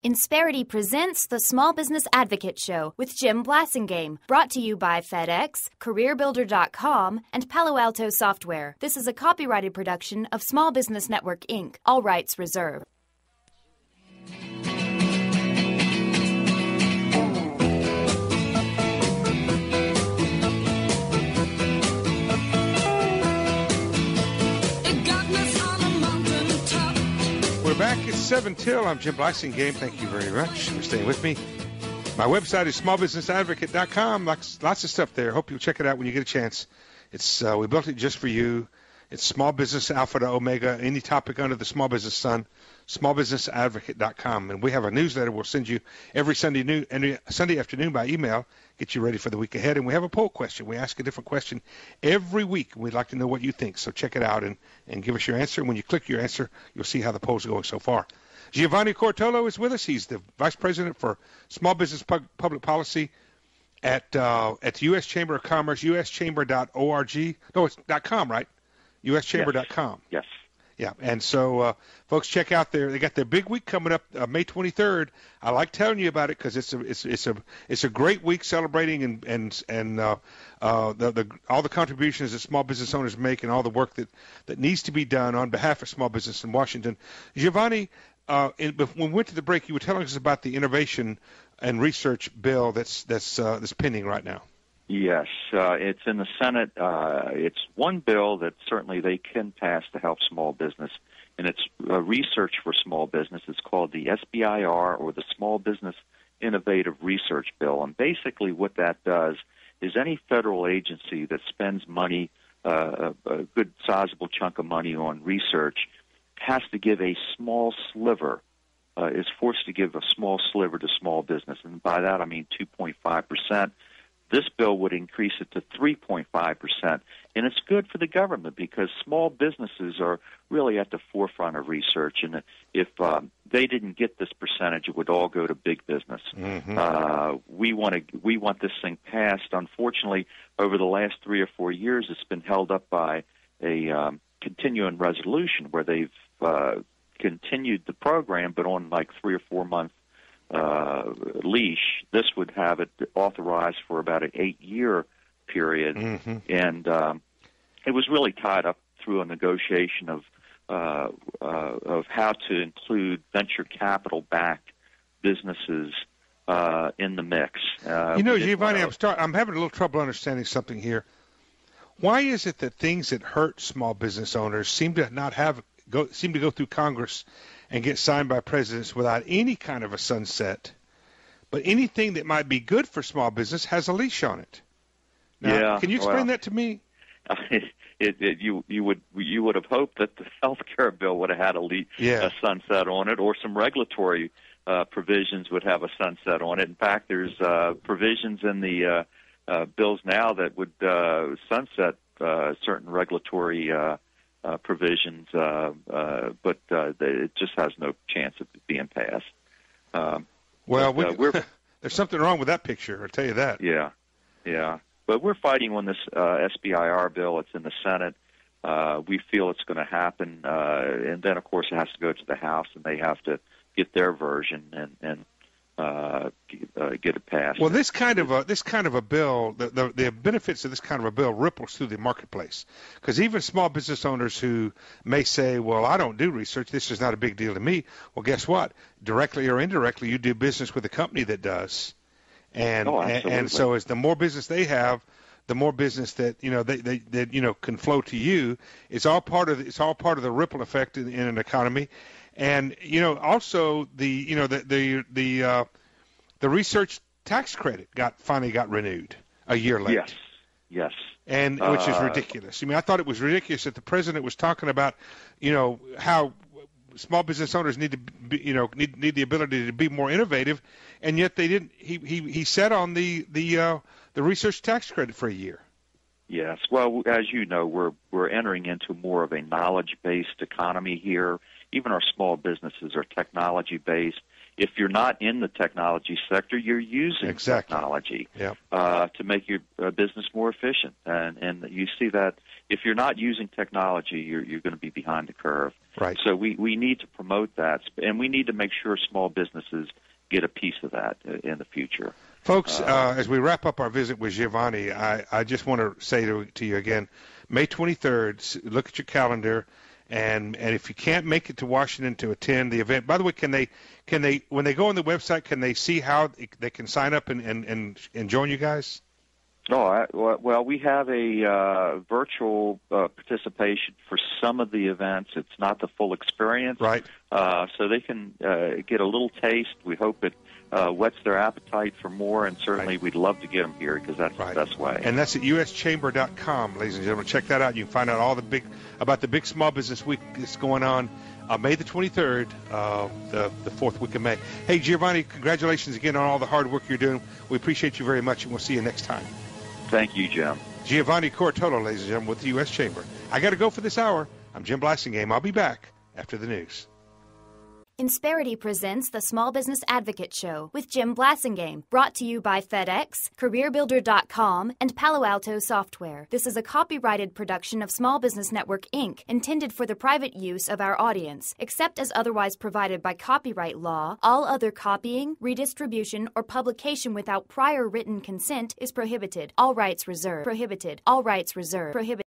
Insperity presents the Small Business Advocate Show with Jim Blasingame, brought to you by FedEx, CareerBuilder.com, and Palo Alto Software. This is a copyrighted production of Small Business Network, Inc., all rights reserved. We're back at 7 till. I'm Jim Blasingame. Thank you very much for staying with me. My website is smallbusinessadvocate.com. Lots of stuff there. Hope you'll check it out when you get a chance. It's we built it just for you. It's small business alpha to omega, any topic under the small business sun, smallbusinessadvocate.com. And we have a newsletter we'll send you every Sunday afternoon by email, get you ready for the week ahead. And we have a poll question. We ask a different question every week. We'd like to know what you think. So check it out and give us your answer. When you click your answer, you'll see how the poll's going so far. Giovanni Coratolo is with us. He's the Vice President for Small Business Public Policy at the U.S. Chamber of Commerce, uschamber.org. No, it's .com, right? uschamber.com. Yes. Yeah, and so folks, check out they got their big week coming up, May 23rd. I like telling you about it because it's a great week celebrating and all the contributions that small business owners make and all the work that needs to be done on behalf of small business in Washington. Giovanni, when we went to the break, you were telling us about the innovation and research bill that's pending right now. Yes, it's in the Senate. It's one bill that certainly they can pass to help small business, and it's research for small business. It's called the SBIR, or the Small Business Innovative Research Bill. And basically what that does is any federal agency that spends money, a good sizable chunk of money on research, has to give a small sliver, is forced to give a small sliver to small business. And by that I mean 2.5%. This bill would increase it to 3.5%, and it's good for the government because small businesses are really at the forefront of research, and if they didn't get this percentage, it would all go to big business. Mm-hmm. We want this thing passed. Unfortunately, over the last 3 or 4 years, it's been held up by a continuing resolution where they've continued the program, but on like 3 or 4 month leash. This would have it authorized for about an 8-year period, mm-hmm. and it was really tied up through a negotiation of how to include venture capital-backed businesses in the mix. Giovanni, I'm having a little trouble understanding something here. Why is it that things that hurt small business owners seem to go through Congress and get signed by presidents without any kind of a sunset, but anything that might be good for small business has a leash on it? Now, can you explain that to me? You would have hoped that the health care bill would have had a sunset on it, or some regulatory provisions would have a sunset on it. In fact, there's provisions in the bills now that would sunset certain regulatory provisions, but it just has no chance of being passed. There's something wrong with that picture, I'll tell you that. Yeah. But we're fighting on this SBIR bill. It's in the Senate. We feel it's going to happen, and then, of course, it has to go to the House, and they have to get their version and get it passed. Well, this kind of a bill, the benefits of this kind of a bill ripples through the marketplace, because even small business owners who may say, "Well, I don't do research. This is not a big deal to me." Well, guess what? Directly or indirectly, you do business with a company that does, and so as the more business they have, the more business that they can flow to you. It's all part of the ripple effect in an economy. And also the research tax credit finally got renewed a year late. Yes. And which is ridiculous. I mean, I thought it was ridiculous that the president was talking about, how small business owners need to be, need the ability to be more innovative, and yet they didn't. He set on the research tax credit for a year. Yes. Well, as you know, we're entering into more of a knowledge-based economy here. Even our small businesses are technology-based. If you're not in the technology sector, you're using technology to make your business more efficient. And you see that if you're not using technology, you're going to be behind the curve. Right. So we need to promote that, and we need to make sure small businesses get a piece of that in the future. Folks, as we wrap up our visit with Giovanni, I just want to say to you again, May 23rd, look at your calendar, and if you can't make it to Washington to attend the event, by the way, can they when they go on the website, can they see how they can sign up and join you guys? Well, we have a virtual participation for some of the events. It's not the full experience. Right. So they can get a little taste. We hope it whets their appetite for more, and certainly we'd love to get them here because that's the best way. And that's at uschamber.com, ladies and gentlemen. Check that out. You can find out all about the big Small Business Week that's going on May the 23rd, the fourth week of May. Hey, Giovanni, congratulations again on all the hard work you're doing. We appreciate you very much, and we'll see you next time. Thank you, Jim. Giovanni Coratolo, ladies and gentlemen, with the U.S. Chamber. I got to go for this hour. I'm Jim Blasingame. I'll be back after the news. Insperity presents the Small Business Advocate Show with Jim Blasingame, brought to you by FedEx, CareerBuilder.com, and Palo Alto Software. This is a copyrighted production of Small Business Network, Inc., intended for the private use of our audience. Except as otherwise provided by copyright law, all other copying, redistribution, or publication without prior written consent is prohibited. All rights reserved. Prohibited. All rights reserved. Prohibited.